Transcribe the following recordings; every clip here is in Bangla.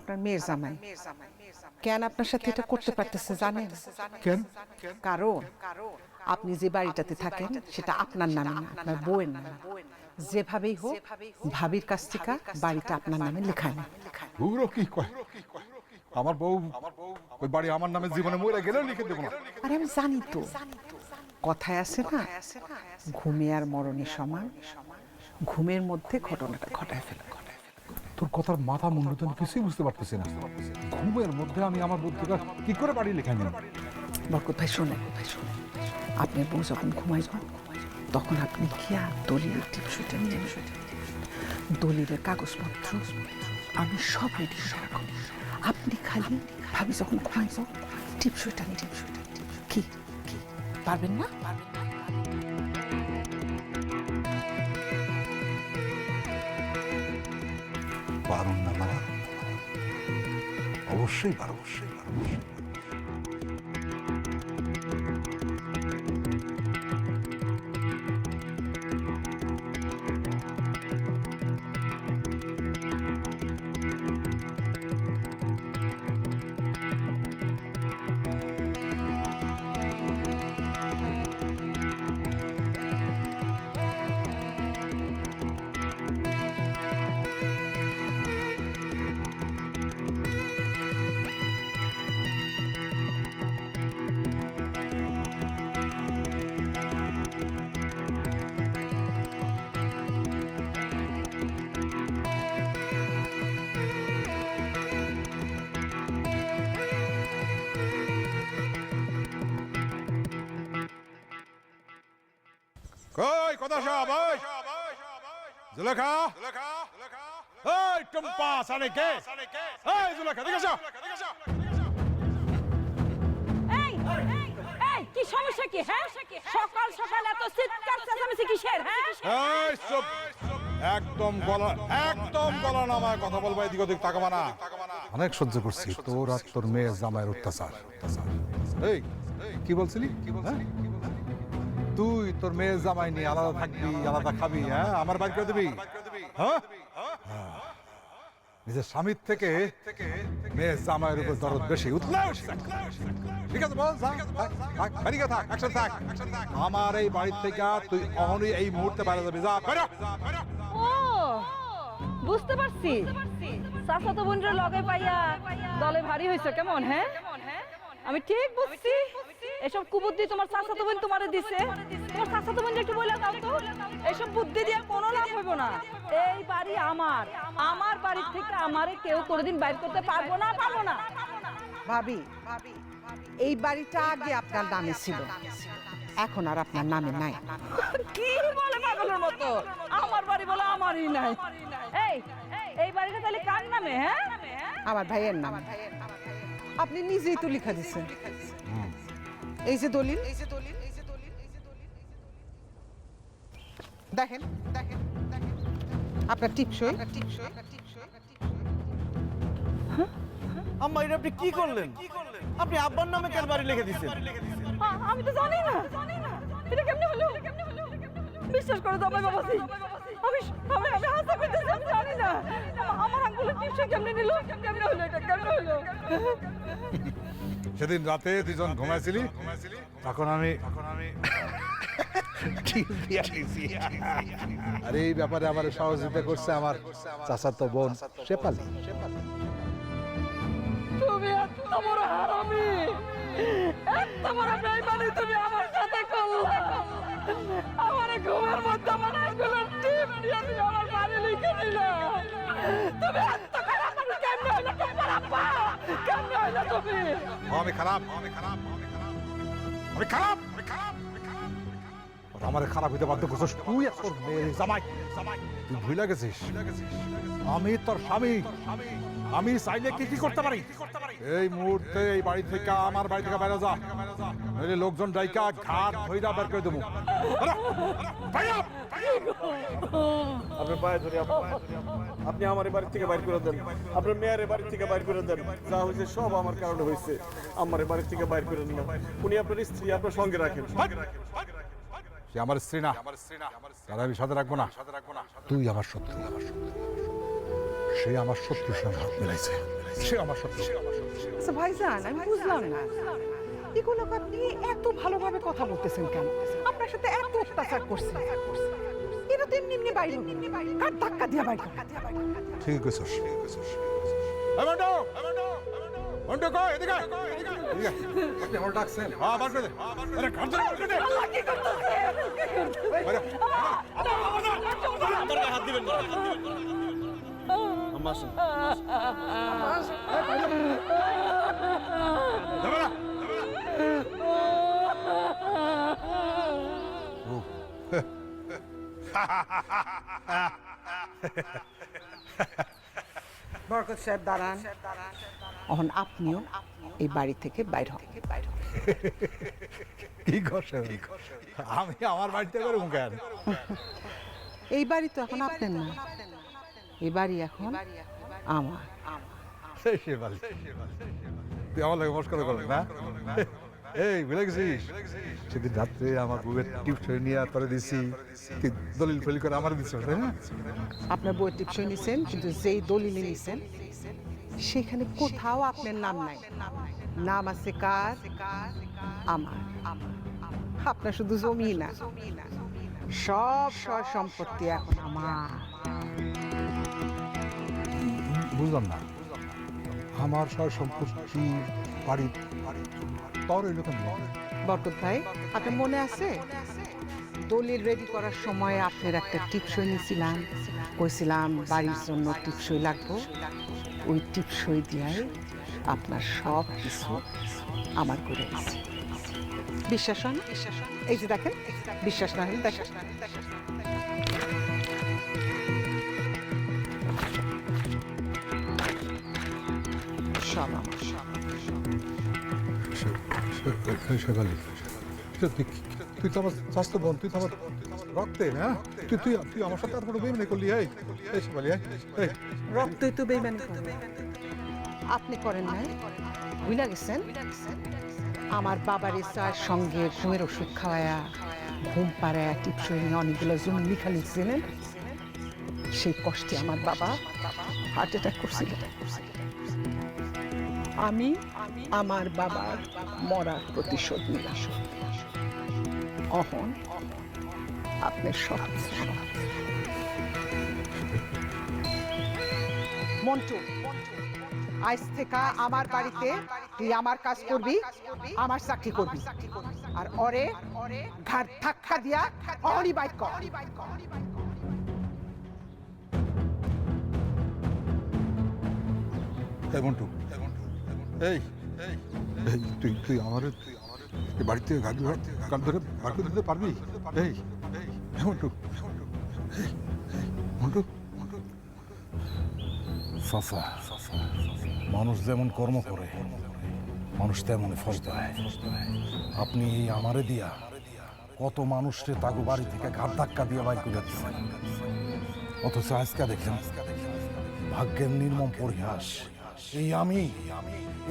আপনার মেয়ের জামাই কেন আপনার সাথে এটা করতে পারতেছে জানেন? কেন? কারণ আপনি যে বাড়িটাতে থাকেন সেটা আপনার নামে না, আপনার বউয়ের নামে। যেভাবেই হোক ভাবির কাছ থেকে বাড়িটা আপনার নামে লেখায় না। ওগুলো কি কয়? আমার বউ ওই বাড়ি আমার নামে জীবনে মরে গেলেও লিখে দেবো না। আরে আমি জানি তো, কথায় আছে না, ঘুমে আর মরণের সমান, ঘুমের মধ্যে ঘটনাটা ঘটায় ফেলে। তোর কথার মাথা মুন্ডু তো কিছুই বুঝতে পারতেছি না। ঘুমের মধ্যে আমি আমার বুদ্ধিটা কি করে বাড়ি লেখা নিলাম? বরকত ভাই শোনেন, আপনার বউ যখন ঘুমাইবেন তখন আপনি গিয়া দলিলের টিপসইটা নিয়ে দলিলের কাগজপত্র আমি সব রেডি রাখব। আপনি খালি ভাবি যখন ঘুমাইব টিপসইটা নিয়ে কি পারবেন না? পারুন না মানে অবশ্যই পারো, অবশ্যই পারো। কই কথা সব ওই জুলেখা, এই টম্পা সানে কে? এই জুলেখা দেখে যাও। এই এই কি সমস্যা কি? হ্যাঁ, সকাল সকাল এত চিৎকার চেঁচামেচি কিসের? হ্যাঁ, এই চুপ, একদম গলা নামায় কথা বলবা, এদিক ওদিক তাকাবা না। অনেক সহ্য করছি তোর আর তোর মেয়ে জামাইয়ের অত্যাচার। এই কি বলছিলি? হ্যাঁ? তুই তোর মেয়ে জামাই নিয়ে আলাদা থাকবি, আলাদা খাবি, হ্যাঁ আমার বাড়ি করে দিবি? হ্যাঁ, নিজের স্বামীর থেকে মেয়ে জামাইয়ের উপর দরদ বেশি। ঠিক আছে বল, থাক একসাথে থাক। আমার এই বাড়ির থেকে তুই অহনই এই মুহূর্তে বাইরে যাবি, যা বাইরে। ও বুঝতে পারছি, চাচাতো বোনরা লগে পাইয়া দলে ভারী হইছো কেমন? হ্যাঁ, আমি ঠিক বুঝছি। এসব কুবুদ্ধি তোমার চাচাতো বোন তোমারে দিছে। তোমার চাচাতো বোন একটু বলে দাও তো, এসব বুদ্ধি দিয়ে কোনো লাভ হইব না। এই বাড়ি আমার বাড়ি থেকে আমারে কেউ কোনোদিন বাইর করতে পারবো না। ভাবি, এই বাড়িটা আগে আপনার নামে ছিল, এখন আর আপনার নামে নাই। কি বলে পাগলের মতো? আমার বাড়ি বলে আমারই নাই। এই বাড়িটা তাহলে কার নামে? হ্যাঁ, আমার ভাইয়ের নাম। আপনি নিজেই তো লিখা দিচ্ছেন। এই যে দলিল, দেখেন আপনার টিপসই। আম্মা, এটা আপনি কি করলেন? আপনি আব্বার নামে কেন বাড়ি লিখে দিচ্ছেন? আমি তো জানি না এটা কেমনে হলো। বিশ্বাস করো জামাই বাবাজি, আমি হাসা পেতেছি, আমি জানি না আমার আঙ্গুলের টিপসই কেমনে নিল, কেমনে হলো এটা, কেমনে হলো? সেদিন রাতে দুজন ঘুমাইছিলি, তখন আমি আর এই ব্যাপারে আমার সহযোগিতা করছে আমার চাচাতো বোন শেফালি। তুমি এত বড় হারামি, এত বড় বেঈমানি তুমি আমার সাথে করলে। আমার ঘুমের মধ্যে আমার আঙ্গুলের টিপ দিয়ে তুমি আমার বাড়ি লিখে দিলে। তুমি এত খারাপ মানুষ কেমনে হইলে? তোমার আব্বা কেমনে হইলে তুমি? আমি খারাপ, আমার খারাপ হইতে বাধ্য করছিস তুই আর তোর মেয়ের জামাই। তুই ভুলে গেছিস আমি তোর স্বামী। আমি চাইলে কি করতে পারি? এই মুহূর্তে এই বাড়ি থেকে, আমার বাড়ি থেকে বাইরে যা, নইলে লোকজন ডাইকা ঘাট ধইরা বের করে দেবো। আপনার পায়ে ধরে আপনি আমার বাড়ি থেকে বাইর করে দেন, আপনার মেয়ের বাড়ি থেকে বাইর করে দেন। যা হয়েছে সব আমার কারণে হয়েছে। আমার বাড়ি থেকে বাইর করে নিন। উনি আপনার স্ত্রী, আপনার সঙ্গে রাখেন। সে আমার স্ত্রী না, তার আমি সাথে রাখবো না। তুই আমার শত্রু, সে আমার শত্রুর সঙ্গে হাত মিলাইছে। সে আমার শত্রু। আচ্ছা ভাইজান, আমি বুঝলাম না এগুলো আপনি এত ভালোভাবে কথা বলতেছেন কেন? আপনার সাথে এত অত্যাচার করছে, এটা তো এমনি এমনি বাইরে কার ধাক্কা দিয়া বাইরে। ঠিক আছে মন্টু, মন্টু কই এদিকে আয়, এদিকে আয়। আপনি আমার ডাকছেন? হ্যাঁ বার করে দে। আরে কাট দে, বার করে দে। আরে, আমার গায়ে হাত দিবেন না আম্মা আসেন যাবে না। ও, বরকত সাহেব দাঁড়ান, এখন আপনিও এই বাড়ি থেকে বাইর হন। কি করছে? আমি আমার বাড়িতে করবো কেন? এই বাড়ি তো এখন আপনার না, এই বাড়ি এখন আমার। সে বাড়ি তুই আমার লাগে মস্করা করবি না? এই ভুলে গেছিস সেদিন রাত্রে আমার বউয়ের টিপসই নিয়ে তোরে দিছি, তুই দলিল ফলি করে আমার দিচ্ছ, তাই না? আপনার বই টিপসই নিছেন, কিন্তু যেই দলিলে নিছেন সেখানে কোথাও আপনার নাম নাই। নাম আছে কার? আমার। আপনার শুধু জমি না, সব সয় সম্পত্তি এখন আমার। বুঝলাম না, আমার সব সম্পত্তি বাড়ি তোর এই লোকের নেই। বরকত ভাই, আপনার মনে আছে দলিল রেডি করার সময় আপনার একটা টিপসই নিয়েছিলাম, কইছিলাম বাড়ির জন্য টিপসই লাগবে। ওই টিপসই দিয়াই আপনার সব কিছু আমার করে দিয়েছি। বিশ্বাস হয় না? এই যে দেখেন, বিশ্বাস না হলে দেখেন। সব আমার। শেফালি, তুই তো আমার স্বাস্থ্য বোন, তুই তো আমার রক্তে, হ্যাঁ? তুই তুই তুই আমার সাথে আর কোনো বেইমানি করলি? এই শেফালি, এই রক্তই তো বেইমানি করে। আপনি করেন নাই? বুঝলা গেছেন আমার বাবার ইচ্ছার সঙ্গে ঘুমের ওষুধ খাওয়ায়া, ঘুম পাড়ায়া টিপসই নিয়ে অনেকগুলো জমি লিখা লিখছিলেন। সেই কষ্টে আমার বাবা হার্ট অ্যাটাক করছিল। আমি আমার বাবার মরার প্রতিশোধ নিলাম। অহন আপনার সব মন্টু, আজ থেকে আমার বাড়িতে তুই আমার কাজ করবি, আমার চাকরি করবি, আর ওরে ঘাট ধাক্কা দিয়া অহনি বাইক কর। এই মন্টু, এই এই তুই তুই আমার বাড়ি থেকে গাড়ি ধরে বার করে দিতে পারবি? এই মন্টু, মন্টু, চাচা, মানুষ যেমন কর্ম করে মানুষ তেমন ফল পায়। আপনি এই আমারে দিয়া কত মানুষকে তাগো বাড়ি থেকে ঘাট ধাক্কা দিয়ে বাইর করে দিচ্ছেন, অথচ আজকে দেখেন ভাগ্যের নির্মম পরিহাস।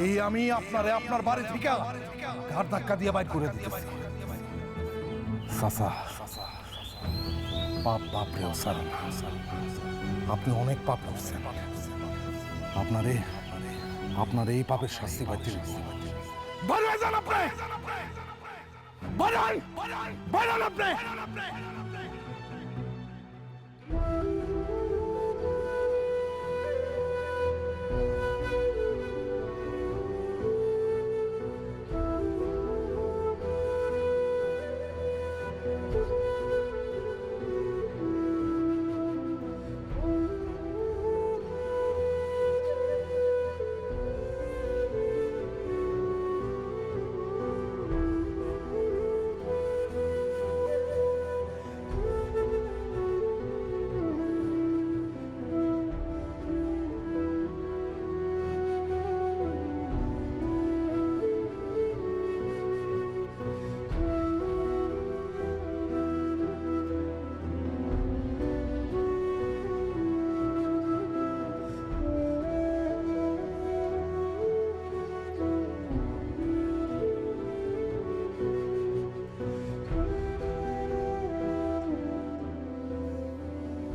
এই আমি আপনারে আপনার বাড়ি থেকে ঘাট ধাক্কা দিয়ে বাইর করে দিতেছি। চাচা, পাপ পাপ রেও সারা না, আপনি অনেক পাপ করছেন। আপনার এই পাপের শাস্তি পাইতে আপনি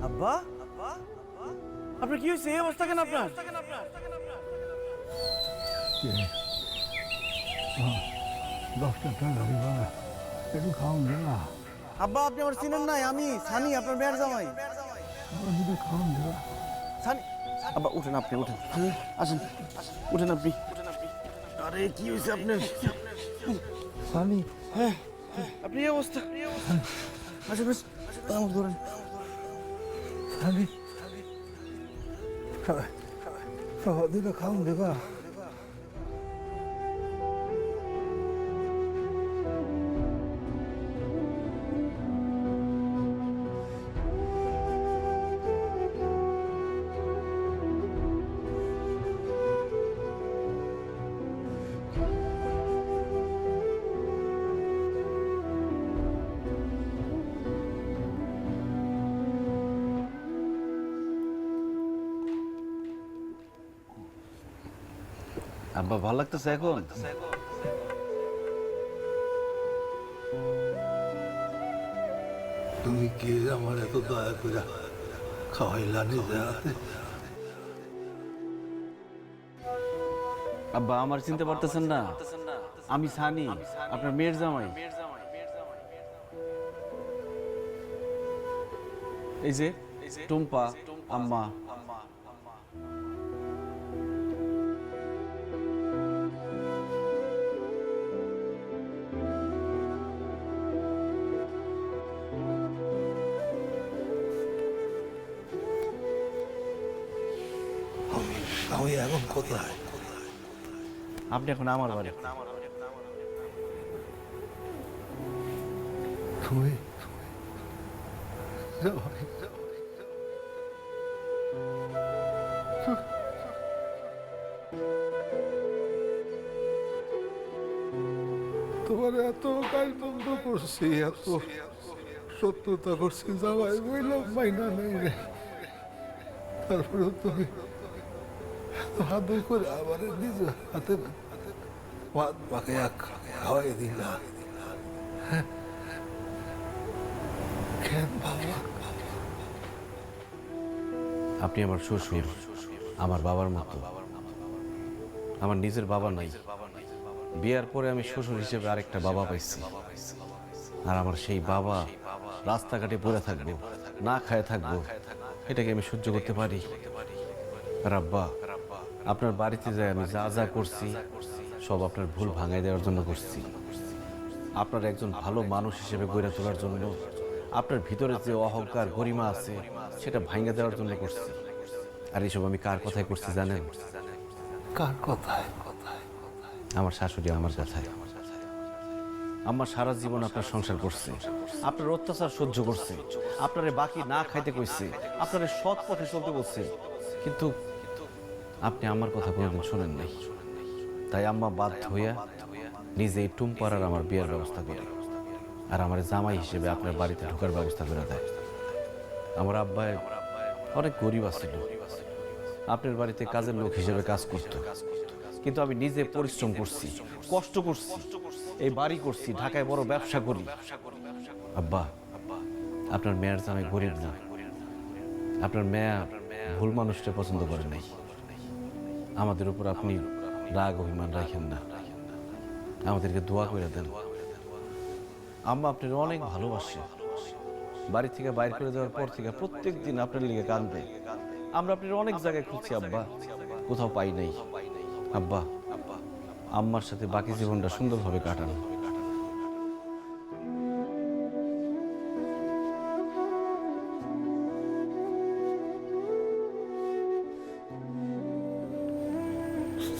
আব্বা, আপনার কি হয়েছে? এই অবস্থা কেন আপনার? 10টা টাকা দিবা একটু খাওয়ান দিবা আব্বা আপনি আমার চিনেন নাই, আমি সানি আপনার মেয়ের জামাই। আমার দিকে খাওয়ান দিবা সানি আব্বা উঠেন, আপনি উঠেন, আসেন উঠেন আপনি। আরে কি হয়েছে আপনার? সানি আপনি এই অবস্থা, আসেন আসেন, আমার ধরেন। সানি খাওয়া দিলে খাওয়ান দিবা আব্বা ভালো লাগতেছে এখন? তুমি কে আমার এত দয়া করে খাওয়াইলা নিজে হাতে আব্বা আমার চিনতে পারতেছেন না? আমি সানি, আপনার মেয়ের জামাই। এই যে টুম্পা আম্মা। আমি এখন কোথায় আপনি এখন আমার বাড়ি। তুমি তোমার এত কাজবন্ধ করছি, এত সত্যতা করছি, জামাই বললাম মাইনা নেই রে, তারপরে তুমি হাত করে আবার নিজে হাতে ভাত পাকে খাওয়াই দিলা। কেন বাবা? আপনি আমার শ্বশুর, আমার বাবার মতো। আমার নিজের বাবা নাই, বিয়ার পরে আমি শ্বশুর হিসেবে আরেকটা বাবা পাইছি। আর আমার সেই বাবা রাস্তাঘাটে পড়ে থাকবো, না খায় থাকবো, এটাকে আমি সহ্য করতে পারি? আর আব্বা, আপনার বাড়িতে যাই আমি যা যা করছি সব আপনার ভুল ভাঙাই দেওয়ার জন্য করছি। আপনার একজন ভালো মানুষ হিসেবে গড়ে তোলার জন্য, আপনার ভিতরে যে অহংকার গরিমা আছে সেটা ভাঙে দেওয়ার জন্য করছি। আর এইসব আমি কার কথায় করছি জানেন? কার কথায়? আমার শাশুড়ি আমার কথায়। আমার সারা জীবন আপনার সংসার করছে, আপনার অত্যাচার সহ্য করছে, আপনারে বাকি না খাইতে কইছে, আপনারে সৎ পথে চলতে বলছে, কিন্তু আপনি আমার কথা কোনোদিন শোনেন নাই। তাই আম্মা বাধ্য হইয়া নিজেই টুম্পার আর আমার বিয়ের ব্যবস্থা করে, আর আমার জামাই হিসেবে আপনার বাড়িতে ঢোকার ব্যবস্থা করে দেয়। আমার আব্বাই অনেক গরিব আছিল, আপনার বাড়িতে কাজের লোক হিসেবে কাজ করত, কিন্তু আমি নিজে পরিশ্রম করছি, কষ্ট করছি, এই বাড়ি করছি, ঢাকায় বড় ব্যবসা করি। আব্বা, আপনার মেয়ের জামাই গরিব না, আপনার মেয়ে ভুল মানুষটা পছন্দ করে নাই। আমাদের উপর আপনি রাগ অভিমান রাখেন না, আমাদেরকে দোয়া করে দেন। আম্মা আপনার অনেক ভালোবাসে, বাড়ি থেকে বাইর করে দেওয়ার পর থেকে প্রত্যেক দিন আপনার লিগে কাঁদবে। আমরা আপনার অনেক জায়গায় খুঁজছি আব্বা, কোথাও পাই নাই। আব্বা, আম্মার সাথে বাকি জীবনটা সুন্দরভাবে কাটান।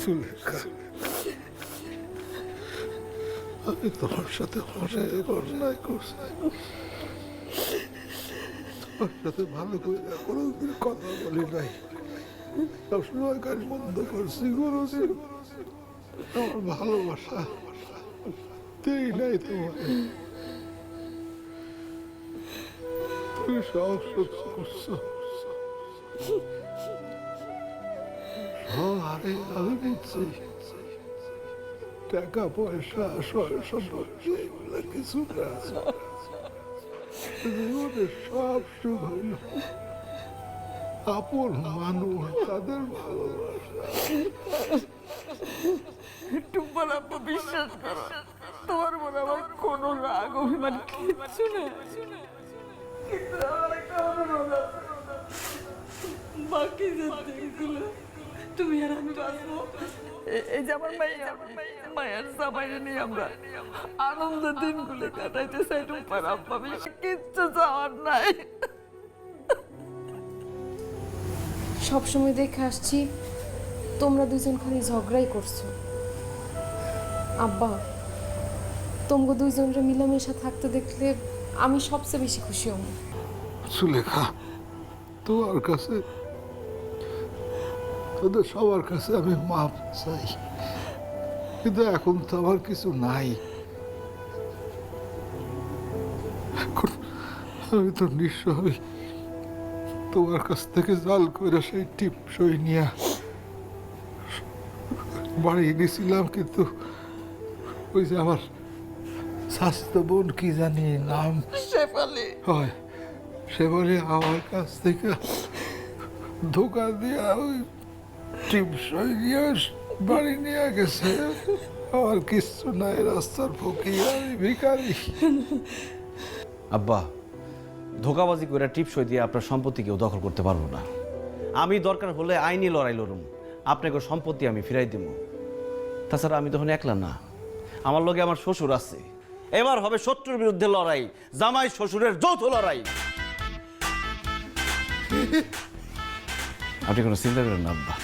সুলেখা, আমি তোমার সাথে অনেক অন্যায় করছি, তোমার সাথে ভালো করে কোনোদিন কথা বলি নাই, সবসময় কাজ বন্ধ করছি, কোনোদিন আমার ভালোবাসা দেই নাই তোমার। তুমি সব সহ্য করছো, আরে আমি বুঝছি টাকা পয়সা সম্পত্তি এগুলো কিছু না, জীবনে সব সুখ হইল আপন মানুষ, তাদের ভালোবাসা। টুম্পার আব্বা বিশ্বাস করো, কোনো রাগ অভিমান কিচ্ছু না, কিন্তু আমার একটা অনুরোধ আছে। বাকি যে দিনগুলো তুমি আর আমি বাঁচবো, এই যে আমার মায়ের জামাইরে নিয়ে আমরা আনন্দের দিনগুলো কাটাইতে চাই। রূপার আব্বা, আমি কিচ্ছু চাওয়ার নাই। সবসময় দেখে আসছি তোমরা দুজন খালি ঝগড়াই করছো। আব্বা, তোমরা দুইজনরে মিলামেশা থাকতে দেখলে আমি সবচেয়ে বেশি খুশি হব। সুলেখা, তোমার কাছে, তোদের সবার কাছে আমি মাপ চাই, কিন্তু এখন তো আমার কিছু নাই। এখন আমি তো নিঃস্ব হই। তোমার কাছ থেকে জাল করে সেই টিপ সই নিয়ে বাড়ি গেছিলাম, কিন্তু ওই যে আমার স্বাস্থ্য বোন কি জানি নাম, শেফালি, হয় সে বলে আমার কাছ থেকে ধোকা দিয়ে ওই টিপ সই নিয়ে বাড়ি নিয়ে গেছে। আমার কিচ্ছু নাই, রাস্তার ফকির, আমি ভিখারি। আব্বা, ধোকাবাজি করে টিপসই দিয়ে আপনার সম্পত্তি কেউ দখল করতে পারবো না। আমি দরকার হলে আইনি লড়াই লড়ুম, আপনাকে সম্পত্তি আমি ফিরাই দিব। তাছাড়া আমি তখন একলা না, আমার লগে আমার শ্বশুর আছে। এবার হবে শত্রুর বিরুদ্ধে লড়াই, জামাই শ্বশুরের যৌথ লড়াই। আপনি কোনো চিন্তা করেন না আব্বা।